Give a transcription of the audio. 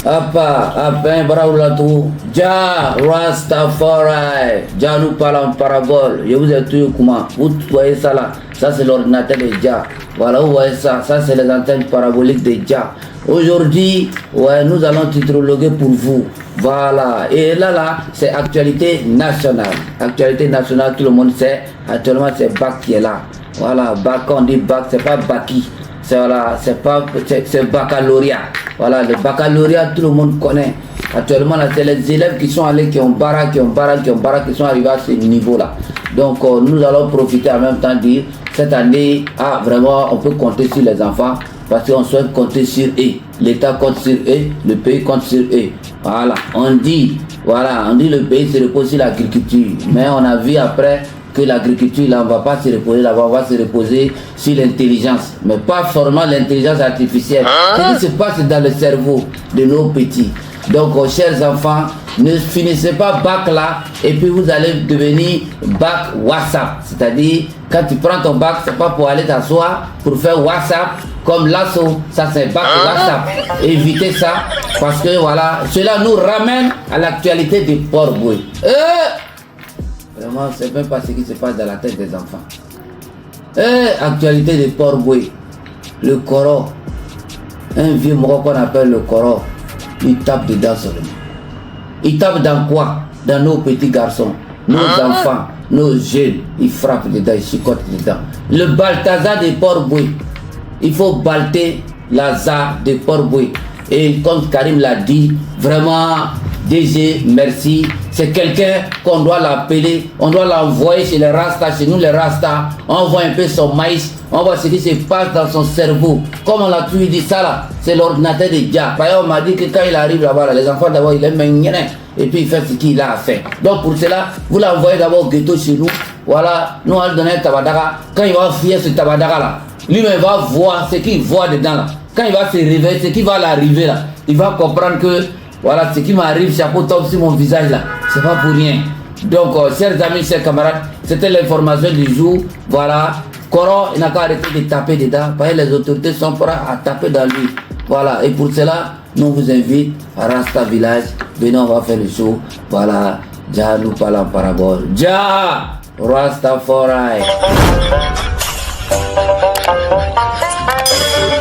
Apa, Baraoulatou, Dja, Rastafari, Dja nous parle en parabole. Je vous ai tout comment. Vous voyez ça là, ça c'est l'ordinateur de Dja. Voilà, vous voyez ça, ça c'est les antennes paraboliques de Dja. Aujourd'hui, ouais, nous allons titrologuer pour vous. Voilà, et là, c'est actualité nationale. Actualité nationale, tout le monde sait. Actuellement, c'est Bac qui est là. Voilà, Bac, on dit Bac, c'est pas Baki. C'est voilà, c'est baccalauréat. Voilà, le baccalauréat, tout le monde connaît. Actuellement, là, c'est les élèves qui sont allés, qui ont barré, qui sont arrivés à ce niveau-là. Donc, nous allons profiter en même temps de dire, cette année, vraiment, on peut compter sur les enfants parce qu'on souhaite compter sur eux. L'État compte sur eux, le pays compte sur eux. Voilà, on dit le pays se repose sur l'agriculture. Mais on a vu après que l'agriculture, là, on ne va pas se reposer là-bas, on va se reposer sur l'intelligence. Mais pas forcément l'intelligence artificielle. Ce qui se passe dans le cerveau de nos petits. Donc, chers enfants, ne finissez pas bac là et puis vous allez devenir bac WhatsApp. C'est-à-dire, quand tu prends ton bac, c'est pas pour aller t'asseoir, pour faire WhatsApp comme l'assaut. Ça, c'est bac WhatsApp. Évitez ça parce que voilà, cela nous ramène à l'actualité des Port-Boué. Vraiment, c'est même pas ce qui se passe dans la tête des enfants. Actualité des Port-Boué. Le Koro. Un vieux mot qu'on appelle le Koro. Il tape dedans seulement. Il tape dans quoi? Dans nos petits garçons, nos enfants, nos jeunes. Il frappe dedans, il chicote dedans. Le Balthazar des Port-Boué. Il faut balter Lazare des Port-Boué. Et comme Karim l'a dit, vraiment, DG, merci. C'est quelqu'un qu'on doit l'appeler, on doit l'envoyer chez les Rastas, chez nous les Rastas. On voit un peu son maïs, on voit ce qui se passe dans son cerveau. Comme on l'a toujours dit ça là, c'est l'ordinateur de Dja. Par exemple, on m'a dit que quand il arrive là-bas, les enfants d'abord, il aime et puis il fait ce qu'il a à faire. Donc pour cela, vous l'envoyez d'abord au ghetto chez nous. Voilà, nous on lui donne un tabadara. Quand il va fier ce tabadara là, lui-même va voir ce qu'il voit dedans là. Quand il va se réveiller, ce qui va l'arriver là, il va comprendre que voilà, ce qui m'arrive, chapeau tombe sur mon visage là, c'est pas pour rien. Donc, chers amis, chers camarades, c'était l'information du jour. Voilà, Koro, il n'a qu'à arrêter de taper dedans, parce que les autorités sont prêtes à taper dans lui. Voilà, et pour cela, nous vous invitons à Rasta Village. Venez, on va faire le show. Voilà, Dja nous parle en parabole. Dja, Rastafari.